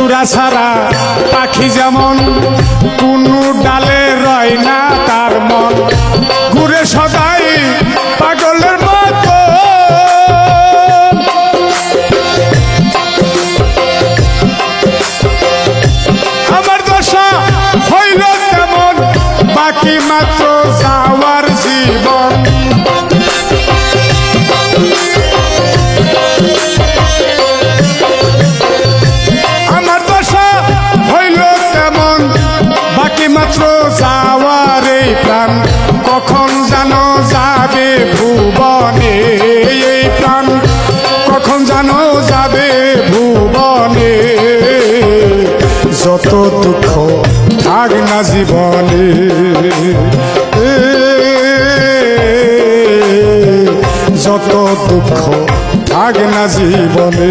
জোড়া ছাড়া পাখি যেমন কোনো ডালে রয় না তার মন ঘুরে সদাই পাগলের মতো আমার দশা হইল তেমন বাকি মাত্র যাওয়ার জীবন আমার দশা হইল তেমন বাকি মাত্র যাওয়ার এই প্রাণ কখন জানো যাবে ভুবনে এই প্রাণ কখন জানো যাবে ভুবনে যত দুঃখ থাক না জীবনে যত দুঃখ থাক না জীবনে।